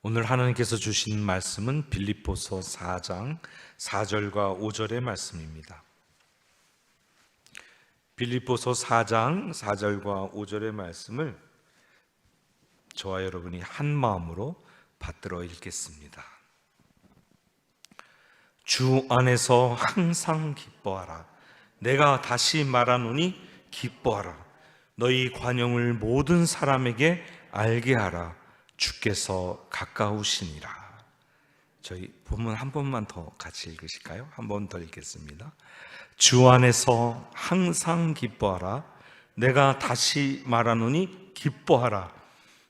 오늘 하나님께서 주신 말씀은 빌립보서 4장 4절과 5절의 말씀입니다. 빌립보서 4장 4절과 5절의 말씀을 저와 여러분이 한 마음으로 받들어 읽겠습니다. 주 안에서 항상 기뻐하라. 내가 다시 말하노니 기뻐하라. 너희 관용을 모든 사람에게 알게 하라. 주께서 가까우시니라. 저희 본문 한 번만 더 같이 읽으실까요? 한 번 더 읽겠습니다. 주 안에서 항상 기뻐하라. 내가 다시 말하노니 기뻐하라.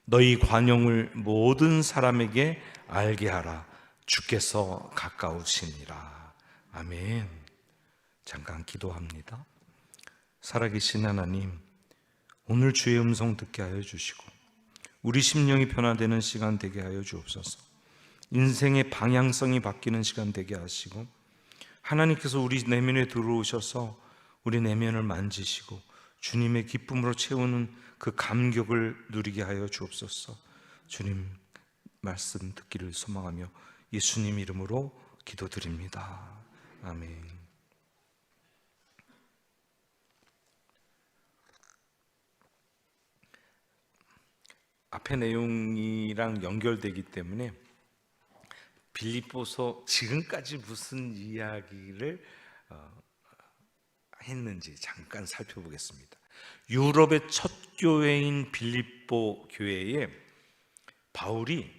너희 관용을 모든 사람에게 알게 하라. 주께서 가까우시니라. 아멘. 잠깐 기도합니다. 살아계신 하나님, 오늘 주의 음성 듣게 하여 주시고 우리 심령이 변화되는 시간 되게 하여 주옵소서. 인생의 방향성이 바뀌는 시간 되게 하시고, 하나님께서 우리 내면에 들어오셔서 우리 내면을 만지시고 주님의 기쁨으로 채우는 그 감격을 누리게 하여 주옵소서. 주님 말씀 듣기를 소망하며 예수님 이름으로 기도드립니다. 아멘. 앞의 내용이랑 연결되기 때문에 빌립보서 지금까지 무슨 이야기를 했는지 잠깐 살펴보겠습니다. 유럽의 첫 교회인 빌립보 교회에 바울이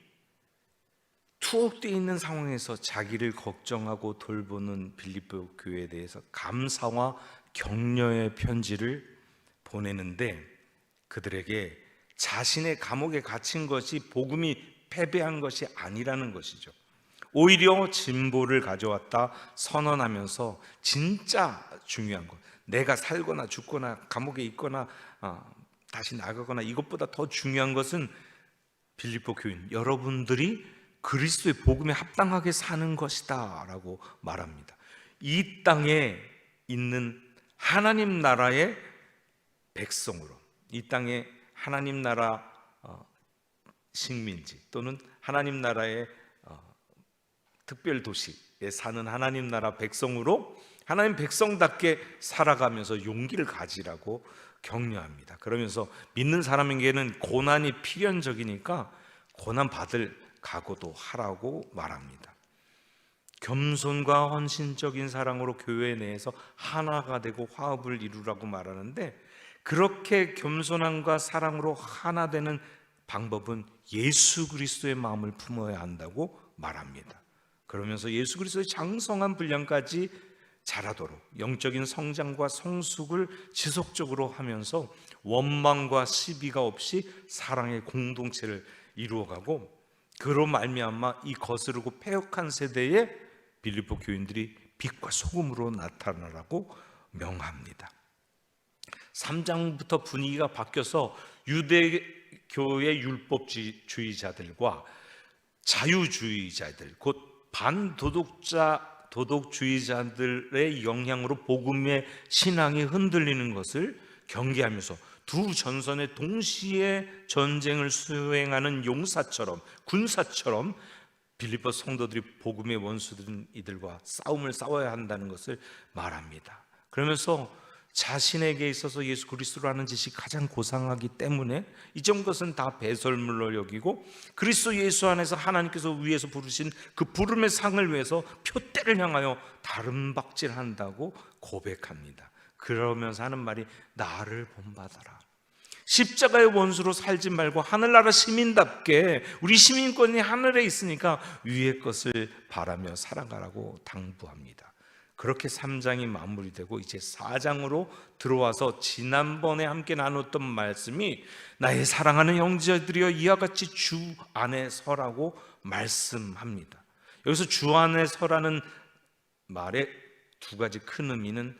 투옥되어 있는 상황에서 자기를 걱정하고 돌보는 빌립보 교회에 대해서 감사와 격려의 편지를 보내는데, 그들에게 자신의 감옥에 갇힌 것이 복음이 패배한 것이 아니라는 것이죠. 오히려 진보를 가져왔다 선언하면서 진짜 중요한 것, 내가 살거나 죽거나 감옥에 있거나 다시 나가거나 이것보다 더 중요한 것은 빌립보 교인 여러분들이 그리스도의 복음에 합당하게 사는 것이다 라고 말합니다. 이 땅에 있는 하나님 나라의 백성으로, 이 땅에 하나님 나라 식민지 또는 하나님 나라의 특별 도시에 사는 하나님 나라 백성으로 하나님 백성답게 살아가면서 용기를 가지라고 격려합니다. 그러면서 믿는 사람에게는 고난이 필연적이니까 고난 받을 각오도 하라고 말합니다. 겸손과 헌신적인 사랑으로 교회 내에서 하나가 되고 화합을 이루라고 말하는데, 그렇게 겸손함과 사랑으로 하나 되는 방법은 예수 그리스도의 마음을 품어야 한다고 말합니다. 그러면서 예수 그리스도의 장성한 분량까지 자라도록 영적인 성장과 성숙을 지속적으로 하면서 원망과 시비가 없이 사랑의 공동체를 이루어가고, 그로 말미암아 이 거스르고 패역한 세대에 빌립보 교인들이 빛과 소금으로 나타나라고 명합니다. 3장부터 분위기가 바뀌어서 유대교의 율법주의자들과 자유주의자들, 곧 반도덕주의자들의 영향으로 복음의 신앙이 흔들리는 것을 경계하면서 두 전선에 동시에 전쟁을 수행하는 용사처럼, 군사처럼 빌립보 성도들이 복음의 원수들인 이들과 싸움을 싸워야 한다는 것을 말합니다. 그러면서 자신에게 있어서 예수 그리스도라는 짓이 가장 고상하기 때문에 이전 것은 다 배설물로 여기고 그리스도 예수 안에서 하나님께서 위에서 부르신 그 부름의 상을 위해서 표대를 향하여 다름박질한다고 고백합니다. 그러면서 하는 말이 나를 본받아라. 십자가의 원수로 살지 말고 하늘나라 시민답게, 우리 시민권이 하늘에 있으니까 위의 것을 바라며 살아가라고 당부합니다. 그렇게 3장이 마무리되고 이제 4장으로 들어와서 지난번에 함께 나눴던 말씀이 나의 사랑하는 형제들이여 이와 같이 주 안에 서라고 말씀합니다. 여기서 주 안에 서라는 말의 두 가지 큰 의미는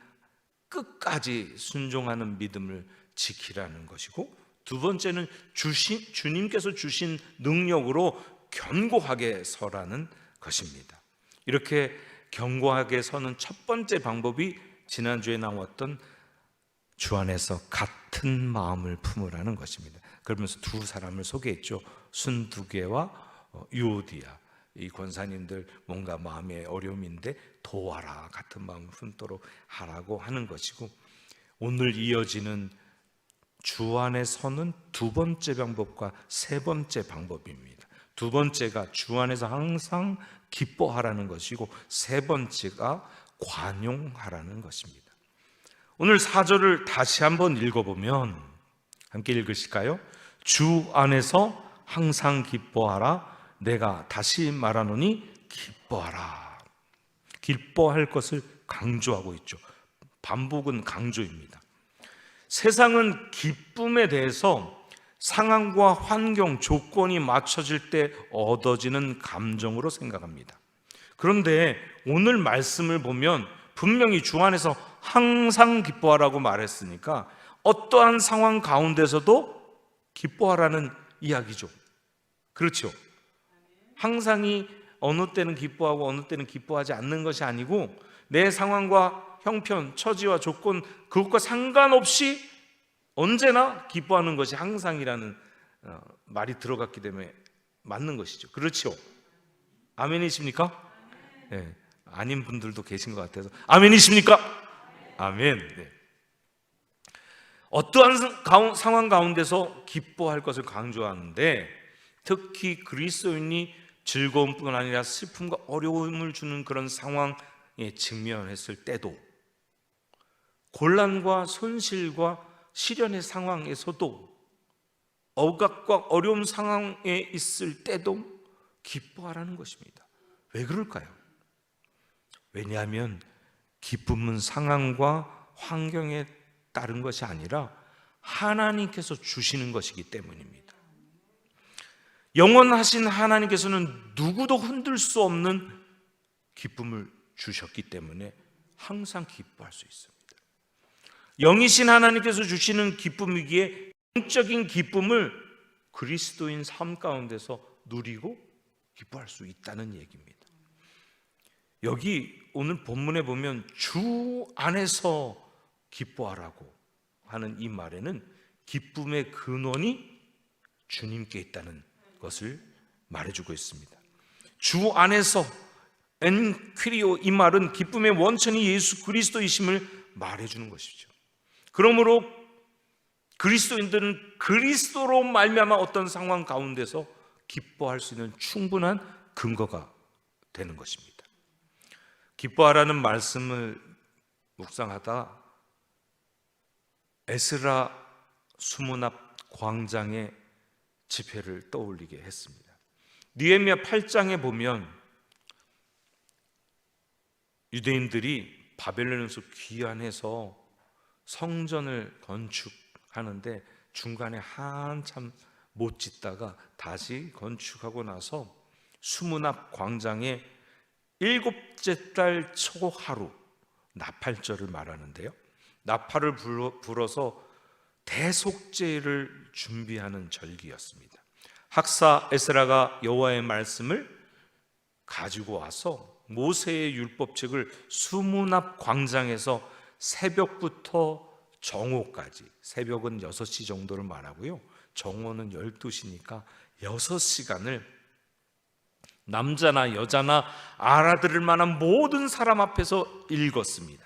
끝까지 순종하는 믿음을 지키라는 것이고, 두 번째는 주님께서 주신 능력으로 견고하게 서라는 것입니다. 이렇게 견고하게 서는 첫 번째 방법이 지난주에 나왔던 주 안에서 같은 마음을 품으라는 것입니다. 그러면서 두 사람을 소개했죠. 순두개와 유오디아 이 권사님들 뭔가 마음에 어려움인데 도와라, 같은 마음을 품도록 하라고 하는 것이고, 오늘 이어지는 주 안에 서는 두 번째 방법과 세 번째 방법입니다. 두 번째가 주 안에서 항상 기뻐하라는 것이고, 세 번째가 관용하라는 것입니다. 오늘 4절을 다시 한번 읽어보면, 함께 읽으실까요? 주 안에서 항상 기뻐하라. 내가 다시 말하노니 기뻐하라. 기뻐할 것을 강조하고 있죠. 반복은 강조입니다. 세상은 기쁨에 대해서 상황과 환경, 조건이 맞춰질 때 얻어지는 감정으로 생각합니다. 그런데 오늘 말씀을 보면 분명히 주 안에서 항상 기뻐하라고 말했으니까 어떠한 상황 가운데서도 기뻐하라는 이야기죠. 그렇죠? 항상이 어느 때는 기뻐하고 어느 때는 기뻐하지 않는 것이 아니고, 내 상황과 형편, 처지와 조건, 그것과 상관없이 언제나 기뻐하는 것이 항상이라는 말이 들어갔기 때문에 맞는 것이죠. 그렇죠? 아멘이십니까? 네. 아닌 분들도 계신 것 같아서 아멘이십니까? 아멘. 네. 어떠한 상황 가운데서 기뻐할 것을 강조하는데, 특히 그리스도인이 즐거움뿐 아니라 슬픔과 어려움을 주는 그런 상황에 직면했을 때도, 곤란과 손실과 시련의 상황에서도, 억압과 어려움 상황에 있을 때도 기뻐하라는 것입니다. 왜 그럴까요? 왜냐하면 기쁨은 상황과 환경에 따른 것이 아니라 하나님께서 주시는 것이기 때문입니다. 영원하신 하나님께서는 누구도 흔들 수 없는 기쁨을 주셨기 때문에 항상 기뻐할 수 있습니다. 영이신 하나님께서 주시는 기쁨이기에 영적인 기쁨을 그리스도인 삶 가운데서 누리고 기뻐할 수 있다는 얘기입니다. 여기 오늘 본문에 보면 주 안에서 기뻐하라고 하는 이 말에는 기쁨의 근원이 주님께 있다는 것을 말해주고 있습니다. 주 안에서 엔퀴리오, 이 말은 기쁨의 원천이 예수 그리스도이심을 말해주는 것이죠. 그러므로 그리스도인들은 그리스도로 말미암아 어떤 상황 가운데서 기뻐할 수 있는 충분한 근거가 되는 것입니다. 기뻐하라는 말씀을 묵상하다 에스라 수문 앞 광장의 집회를 떠올리게 했습니다. 느헤미야 8장에 보면 유대인들이 바벨론에서 귀환해서 성전을 건축하는데 중간에 한참 못 짓다가 다시 건축하고 나서 수문 앞 광장에 7째 달 초하루 나팔절을 말하는데요, 나팔을 불어서 대속죄를 준비하는 절기였습니다. 학사 에스라가 여호와의 말씀을 가지고 와서 모세의 율법책을 수문 앞 광장에서 새벽부터 정오까지, 새벽은 6시 정도를 말하고요, 정오는 12시니까 6시간을 남자나 여자나 알아들을 만한 모든 사람 앞에서 읽었습니다.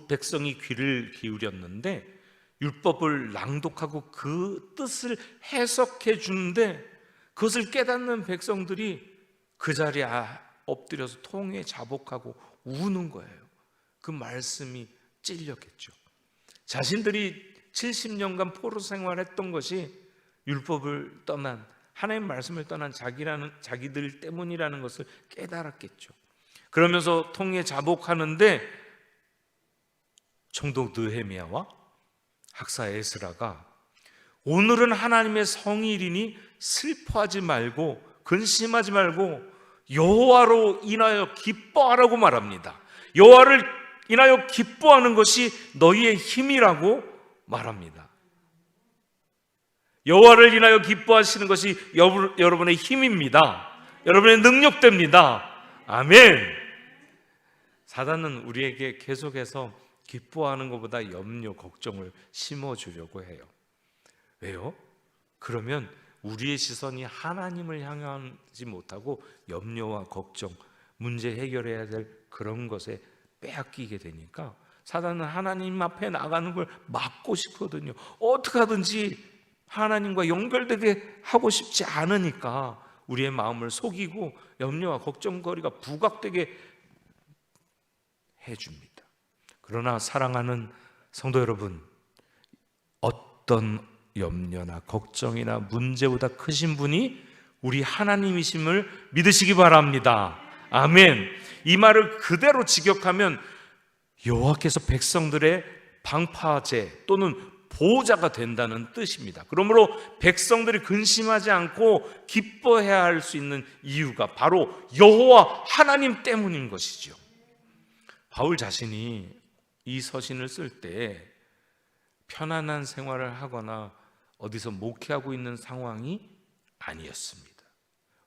백성이 귀를 기울였는데 율법을 낭독하고 그 뜻을 해석해 주는데, 그것을 깨닫는 백성들이 그 자리에 엎드려서 통에 자복하고 우는 거예요. 그 말씀이 찔렸겠죠. 자신들이 70년간 포로 생활했던 것이 율법을 떠난, 하나님 말씀을 떠난 자기들 때문이라는 것을 깨달았겠죠. 그러면서 통에 자복하는데 총독 느헤미야와 학사 에스라가 오늘은 하나님의 성일이니 슬퍼하지 말고 근심하지 말고 여호와로 인하여 기뻐하라고 말합니다. 여호와를 인하여 기뻐하는 것이 너희의 힘이라고 말합니다. 여호와를 인하여 기뻐하시는 것이 여러분의 힘입니다. 여러분의 능력됩니다. 아멘. 사단은 우리에게 계속해서 기뻐하는 것보다 염려, 걱정을 심어주려고 해요. 왜요? 그러면 우리의 시선이 하나님을 향하지 못하고 염려와 걱정, 문제 해결해야 될 그런 것에 빼앗기게 되니까 사단은 하나님 앞에 나가는 걸 막고 싶거든요. 어떻게 하든지 하나님과 연결되게 하고 싶지 않으니까 우리의 마음을 속이고 염려와 걱정거리가 부각되게 해줍니다. 그러나 사랑하는 성도 여러분, 어떤 염려나 걱정이나 문제보다 크신 분이 우리 하나님이심을 믿으시기 바랍니다. 아멘. 이 말을 그대로 직역하면 여호와께서 백성들의 방파제 또는 보호자가 된다는 뜻입니다. 그러므로 백성들이 근심하지 않고 기뻐해야 할 수 있는 이유가 바로 여호와 하나님 때문인 것이죠. 바울 자신이 이 서신을 쓸 때 편안한 생활을 하거나 어디서 목회하고 있는 상황이 아니었습니다.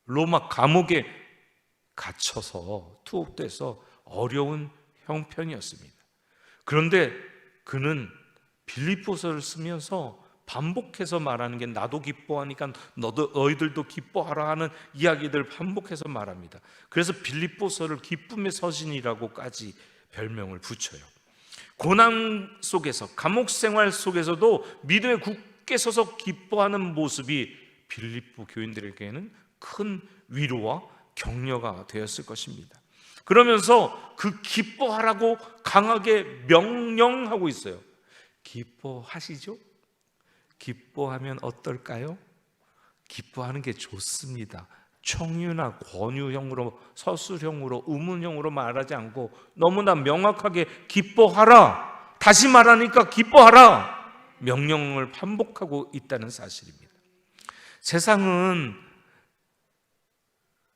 로마 감옥에 갇혀서 투옥돼서 어려운 형편이었습니다. 그런데 그는 빌립보서를 쓰면서 반복해서 말하는 게 나도 기뻐하니까 너희들도 기뻐하라 하는 이야기들을 반복해서 말합니다. 그래서 빌립보서를 기쁨의 서신이라고까지 별명을 붙여요. 고난 속에서, 감옥 생활 속에서도 믿음에 굳게 서서 기뻐하는 모습이 빌립보 교인들에게는 큰 위로와 격려가 되었을 것입니다. 그러면서 그 기뻐하라고 강하게 명령하고 있어요. 기뻐하시죠? 기뻐하면 어떨까요? 기뻐하는 게 좋습니다. 청유나 권유형으로, 서술형으로, 의문형으로 말하지 않고 너무나 명확하게 기뻐하라, 다시 말하니까 기뻐하라 명령을 반복하고 있다는 사실입니다. 세상은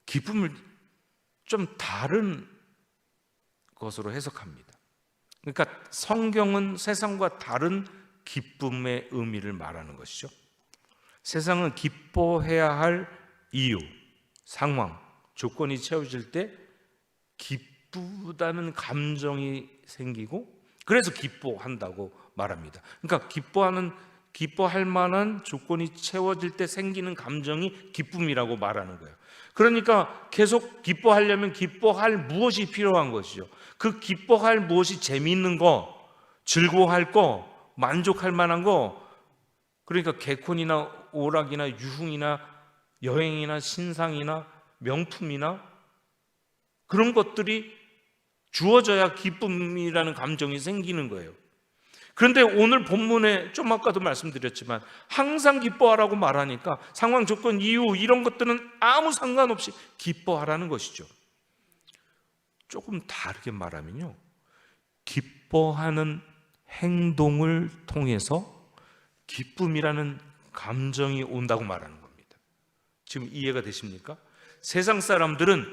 기쁨을 좀 다른 것으로 해석합니다. 그러니까 성경은 세상과 다른 기쁨의 의미를 말하는 것이죠. 세상은 기뻐해야 할 이유, 상황, 조건이 채워질 때 기쁘다는 감정이 생기고 그래서 기뻐한다고 말합니다. 그러니까 기뻐할 만한 조건이 채워질 때 생기는 감정이 기쁨이라고 말하는 거예요. 그러니까 계속 기뻐하려면 기뻐할 무엇이 필요한 것이죠. 그 기뻐할 무엇이 재미있는 거, 즐거워할 거, 만족할 만한 거, 그러니까 개콘이나 오락이나 유흥이나 여행이나 신상이나 명품이나 그런 것들이 주어져야 기쁨이라는 감정이 생기는 거예요. 그런데 오늘 본문에 좀 아까도 말씀드렸지만 항상 기뻐하라고 말하니까 상황, 조건, 이유 이런 것들은 아무 상관없이 기뻐하라는 것이죠. 조금 다르게 말하면요, 기뻐하는 행동을 통해서 기쁨이라는 감정이 온다고 말하는 겁니다. 지금 이해가 되십니까? 세상 사람들은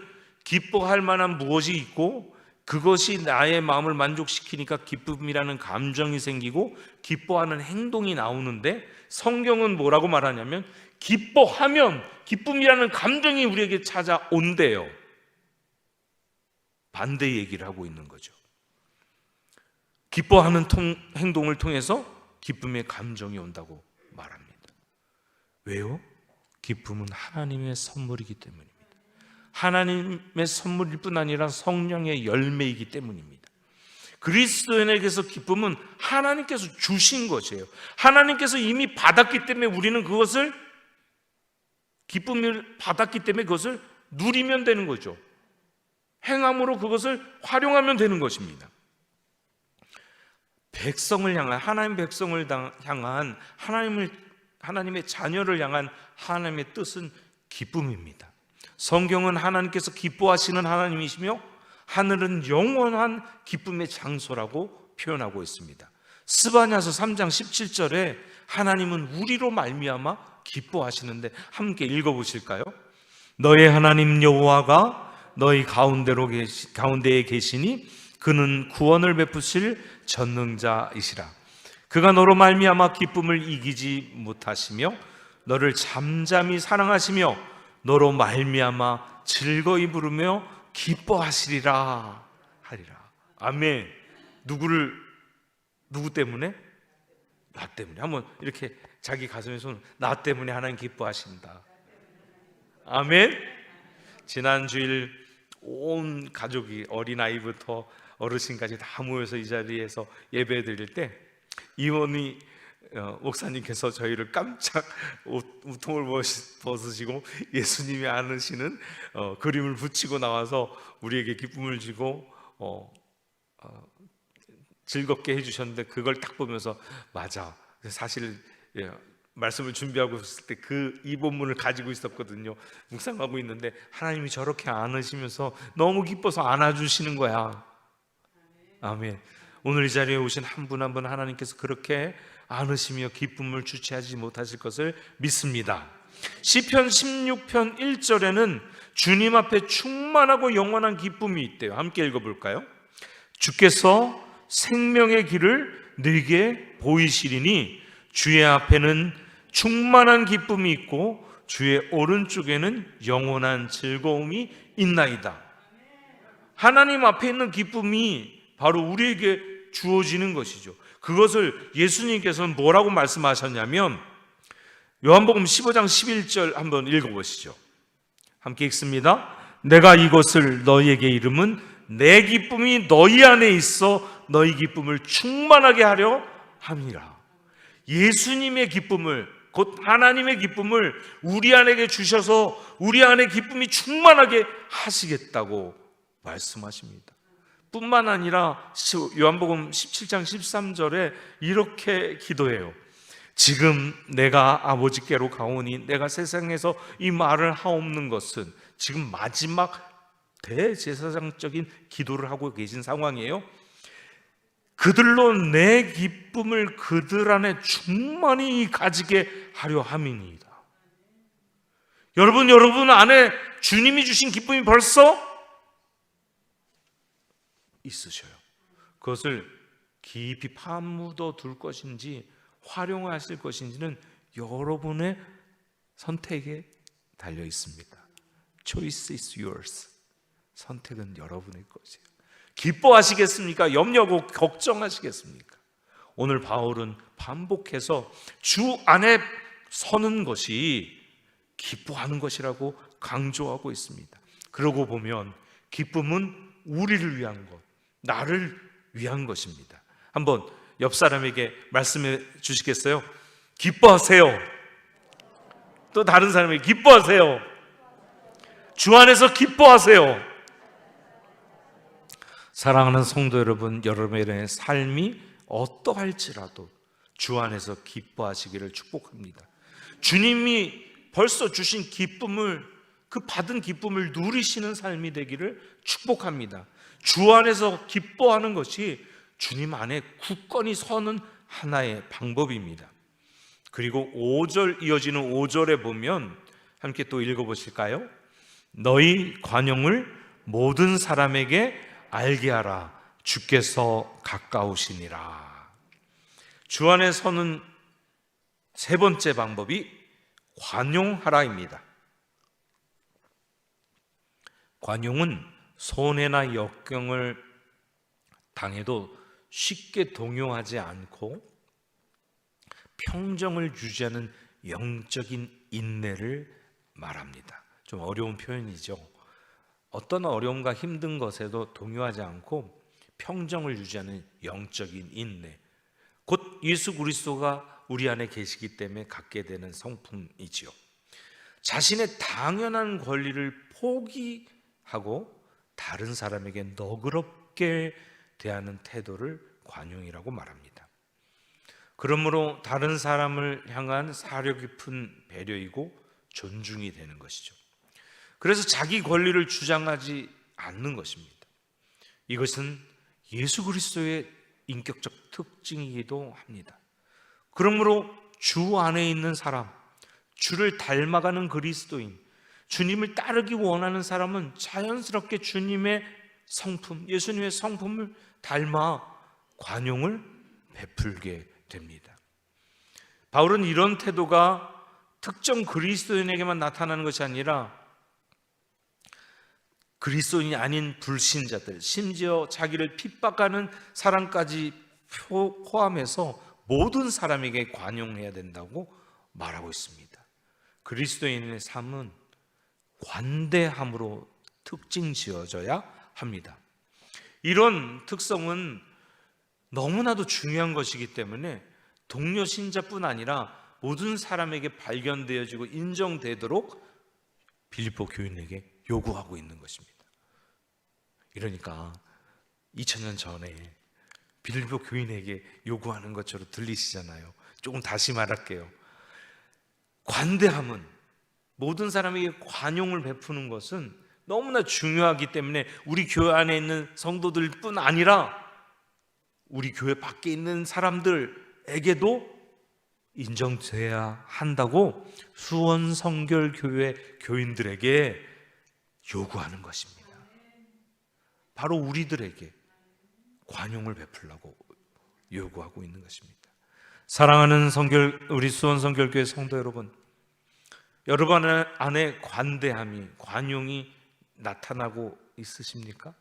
기뻐할 만한 무엇이 있고 그것이 나의 마음을 만족시키니까 기쁨이라는 감정이 생기고 기뻐하는 행동이 나오는데 성경은 뭐라고 말하냐면 기뻐하면 기쁨이라는 감정이 우리에게 찾아온대요. 반대 얘기를 하고 있는 거죠. 기뻐하는 행동을 통해서 기쁨의 감정이 온다고 말합니다. 왜요? 기쁨은 하나님의 선물이기 때문입니다. 하나님의 선물일 뿐 아니라 성령의 열매이기 때문입니다. 그리스도인에게서 기쁨은 하나님께서 주신 것이에요. 하나님께서 이미 받았기 때문에 우리는 그것을, 기쁨을 받았기 때문에 그것을 누리면 되는 거죠. 행함으로 그것을 활용하면 되는 것입니다. 백성을 향한, 하나님 백성을 향한, 하나님의 자녀를 향한 하나님의 뜻은 기쁨입니다. 성경은 하나님께서 기뻐하시는 하나님이시며 하늘은 영원한 기쁨의 장소라고 표현하고 있습니다. 스바냐서 3장 17절에 하나님은 우리로 말미암아 기뻐하시는데 함께 읽어보실까요? 너의 하나님 여호와가 너희 가운데에 계시니 그는 구원을 베푸실 전능자이시라. 그가 너로 말미암아 기쁨을 이기지 못하시며 너를 잠잠히 사랑하시며 너로 말미암아 즐거이 부르며 기뻐하시리라 하리라. 아멘. 누구 때문에? 나 때문에. 한번 이렇게 자기 가슴에 손, 나 때문에 하나님 기뻐하신다. 아멘. 지난 주일 온 가족이 어린아이부터 어르신까지 다 모여서 이 자리에서 예배 드릴 때 이원희 목사님께서 저희를 깜짝 우통을 벗으시고 예수님이 안으시는 그림을 붙이고 나와서 우리에게 기쁨을 주고 즐겁게 해주셨는데, 그걸 딱 보면서 맞아, 사실 말씀을 준비하고 있을 때 이 본문을 가지고 있었거든요. 묵상하고 있는데 하나님이 저렇게 안으시면서 너무 기뻐서 안아주시는 거야. 아멘. 오늘 이 자리에 오신 한 분 한 분 하나님께서 그렇게 안으시며 기쁨을 주체하지 못하실 것을 믿습니다. 시편 16편 1절에는 주님 앞에 충만하고 영원한 기쁨이 있대요. 함께 읽어볼까요? 주께서 생명의 길을 네게 보이시리니 주의 앞에는 충만한 기쁨이 있고 주의 오른쪽에는 영원한 즐거움이 있나이다. 하나님 앞에 있는 기쁨이 바로 우리에게 주어지는 것이죠. 그것을 예수님께서는 뭐라고 말씀하셨냐면, 요한복음 15장 11절 한번 읽어보시죠. 함께 읽습니다. 내가 이것을 너희에게 이름은 내 기쁨이 너희 안에 있어 너희 기쁨을 충만하게 하려 함이라. 예수님의 기쁨을, 곧 하나님의 기쁨을 우리 안에게 주셔서 우리 안에 기쁨이 충만하게 하시겠다고 말씀하십니다. 뿐만 아니라 요한복음 17장 13절에 이렇게 기도해요. 지금 내가 아버지께로 가오니 내가 세상에서 이 말을 하옵는 것은, 지금 마지막 대제사장적인 기도를 하고 계신 상황이에요. 그들로 내 기쁨을 그들 안에 충만히 가지게 하려 함이니이다. 여러분 안에 주님이 주신 기쁨이 벌써 있으셔요. 그것을 깊이 파묻어 둘 것인지 활용하실 것인지는 여러분의 선택에 달려 있습니다. Choice is yours. 선택은 여러분의 것이에요. 기뻐하시겠습니까? 염려하고 걱정하시겠습니까? 오늘 바울은 반복해서 주 안에 서는 것이 기뻐하는 것이라고 강조하고 있습니다. 그러고 보면 기쁨은 우리를 위한 것, 나를 위한 것입니다. 한번 옆 사람에게 말씀해 주시겠어요? 기뻐하세요. 또 다른 사람에게 기뻐하세요. 주 안에서 기뻐하세요. 사랑하는 성도 여러분, 여러분의 삶이 어떠할지라도 주 안에서 기뻐하시기를 축복합니다. 주님이 벌써 주신 기쁨을, 그 받은 기쁨을 누리시는 삶이 되기를 축복합니다. 주 안에서 기뻐하는 것이 주님 안에 굳건히 서는 하나의 방법입니다. 그리고 5절 이어지는 5절에 보면 함께 또 읽어보실까요? 너희 관용을 모든 사람에게 알게 하라. 주께서 가까우시니라. 주 안에 서는 세 번째 방법이 관용하라입니다. 관용은 손해나 역경을 당해도 쉽게 동요하지 않고 평정을 유지하는 영적인 인내를 말합니다. 좀 어려운 표현이죠. 어떤 어려움과 힘든 것에도 동요하지 않고 평정을 유지하는 영적인 인내, 곧 예수 그리스도가 우리 안에 계시기 때문에 갖게 되는 성품이지요. 자신의 당연한 권리를 포기하고 다른 사람에게 너그럽게 대하는 태도를 관용이라고 말합니다. 그러므로 다른 사람을 향한 사려 깊은 배려이고 존중이 되는 것이죠. 그래서 자기 권리를 주장하지 않는 것입니다. 이것은 예수 그리스도의 인격적 특징이기도 합니다. 그러므로 주 안에 있는 사람, 주를 닮아가는 그리스도인, 주님을 따르기 원하는 사람은 자연스럽게 주님의 성품, 예수님의 성품을 닮아 관용을 베풀게 됩니다. 바울은 이런 태도가 특정 그리스도인에게만 나타나는 것이 아니라 그리스도인이 아닌 불신자들, 심지어 자기를 핍박하는 사람까지 포함해서 모든 사람에게 관용해야 된다고 말하고 있습니다. 그리스도인의 삶은 관대함으로 특징 지어져야 합니다. 이런 특성은 너무나도 중요한 것이기 때문에 동료 신자뿐 아니라 모든 사람에게 발견되어지고 인정되도록 빌립보 교인에게 요구하고 있는 것입니다. 이러니까 2000년 전에 빌립보 교인에게 요구하는 것처럼 들리시잖아요. 조금 다시 말할게요. 관대함은, 모든 사람에게 관용을 베푸는 것은 너무나 중요하기 때문에 우리 교회 안에 있는 성도들뿐 아니라 우리 교회 밖에 있는 사람들에게도 인정돼야 한다고 수원성결교회 교인들에게 요구하는 것입니다. 바로 우리들에게 관용을 베풀라고 요구하고 있는 것입니다. 사랑하는 우리 수원성결교회 성도 여러분, 여러분 안에 관대함이, 관용이 나타나고 있으십니까?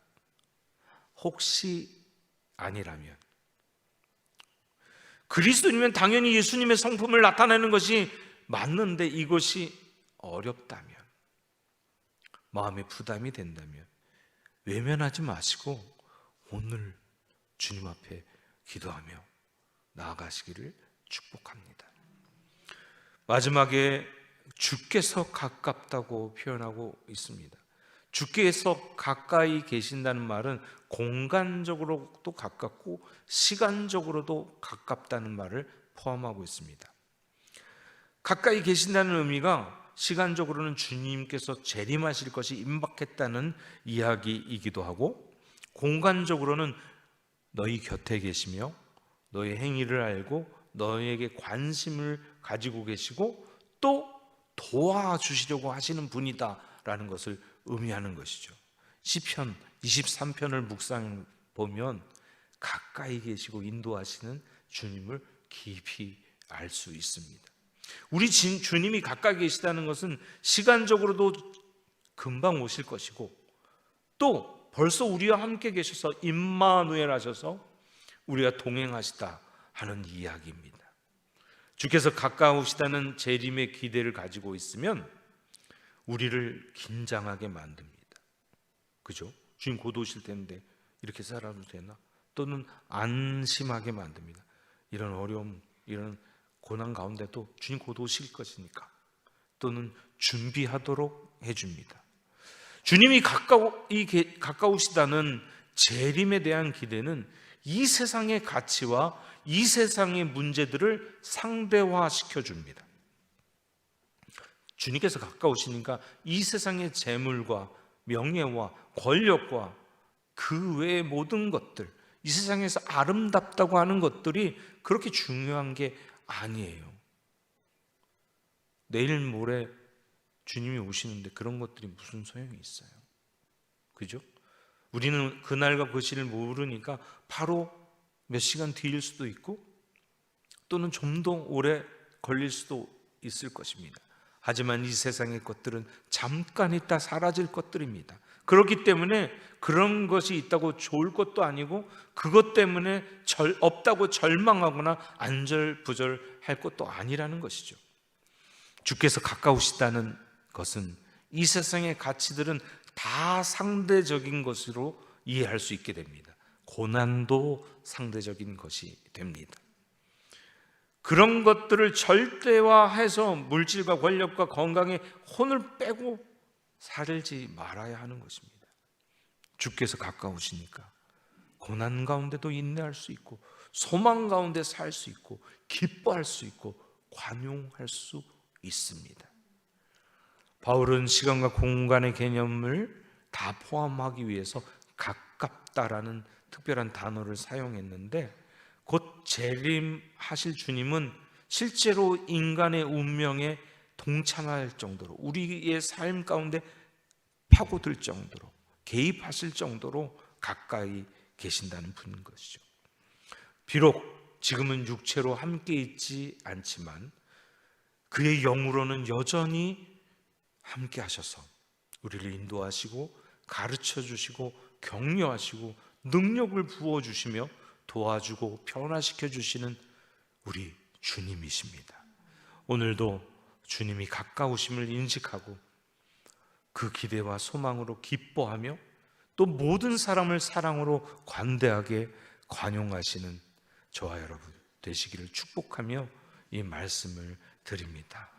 혹시 아니라면, 그리스도인이면 당연히 예수님의 성품을 나타내는 것이 맞는데 이것이 어렵다면, 마음에 부담이 된다면 외면하지 마시고 오늘 주님 앞에 기도하며 나아가시기를 축복합니다. 마지막에 주께서 가깝다고 표현하고 있습니다. 주께서 가까이 계신다는 말은 공간적으로도 가깝고 시간적으로도 가깝다는 말을 포함하고 있습니다. 가까이 계신다는 의미가 시간적으로는 주님께서 재림하실 것이 임박했다는 이야기이기도 하고, 공간적으로는 너희 곁에 계시며 너의 행위를 알고 너에게 관심을 가지고 계시고 또 도와주시려고 하시는 분이다라는 것을 의미하는 것이죠. 시편 23편을 묵상 보면 가까이 계시고 인도하시는 주님을 깊이 알 수 있습니다. 우리 주님이 가까이 계시다는 것은 시간적으로도 금방 오실 것이고 또 벌써 우리와 함께 계셔서 임마누엘 하셔서 우리가 동행하시다 하는 이야기입니다. 주께서 가까우시다는 재림의 기대를 가지고 있으면 우리를 긴장하게 만듭니다. 그죠? 주님 곧 오실 텐데 이렇게 살아도 되나? 또는 안심하게 만듭니다. 이런 어려움, 이런 고난 가운데도 주님 곧 오실 것이니까, 또는 준비하도록 해줍니다. 주님이 가까우시다는 재림에 대한 기대는 이 세상의 가치와 이 세상의 문제들을 상대화시켜 줍니다. 주님께서 가까우시니까 이 세상의 재물과 명예와 권력과 그 외의 모든 것들, 이 세상에서 아름답다고 하는 것들이 그렇게 중요한 게 아니에요. 내일 모레 주님이 오시는데 그런 것들이 무슨 소용이 있어요? 그죠? 우리는 그날과 그 시를 모르니까 바로 몇 시간 뒤일 수도 있고 또는 좀 더 오래 걸릴 수도 있을 것입니다. 하지만 이 세상의 것들은 잠깐 있다 사라질 것들입니다. 그렇기 때문에 그런 것이 있다고 좋을 것도 아니고 그것 때문에 없다고 절망하거나 안절부절할 것도 아니라는 것이죠. 주께서 가까우시다는 것은 이 세상의 가치들은 다 상대적인 것으로 이해할 수 있게 됩니다. 고난도 상대적인 것이 됩니다. 그런 것들을 절대화해서 물질과 권력과 건강에 혼을 빼고 살지 말아야 하는 것입니다. 주께서 가까우시니까 고난 가운데도 인내할 수 있고 소망 가운데 살 수 있고 기뻐할 수 있고 관용할 수 있습니다. 바울은 시간과 공간의 개념을 다 포함하기 위해서 가깝다라는 특별한 단어를 사용했는데, 곧 재림하실 주님은 실제로 인간의 운명에 동참할 정도로, 우리의 삶 가운데 파고들 정도로, 개입하실 정도로 가까이 계신다는 분인 것이죠. 비록 지금은 육체로 함께 있지 않지만 그의 영으로는 여전히 함께 하셔서 우리를 인도하시고 가르쳐 주시고 격려하시고 능력을 부어주시며 도와주고 변화시켜 주시는 우리 주님이십니다. 오늘도 주님이 가까우심을 인식하고 그 기대와 소망으로 기뻐하며 또 모든 사람을 사랑으로 관대하게 관용하시는 저와 여러분 되시기를 축복하며 이 말씀을 드립니다.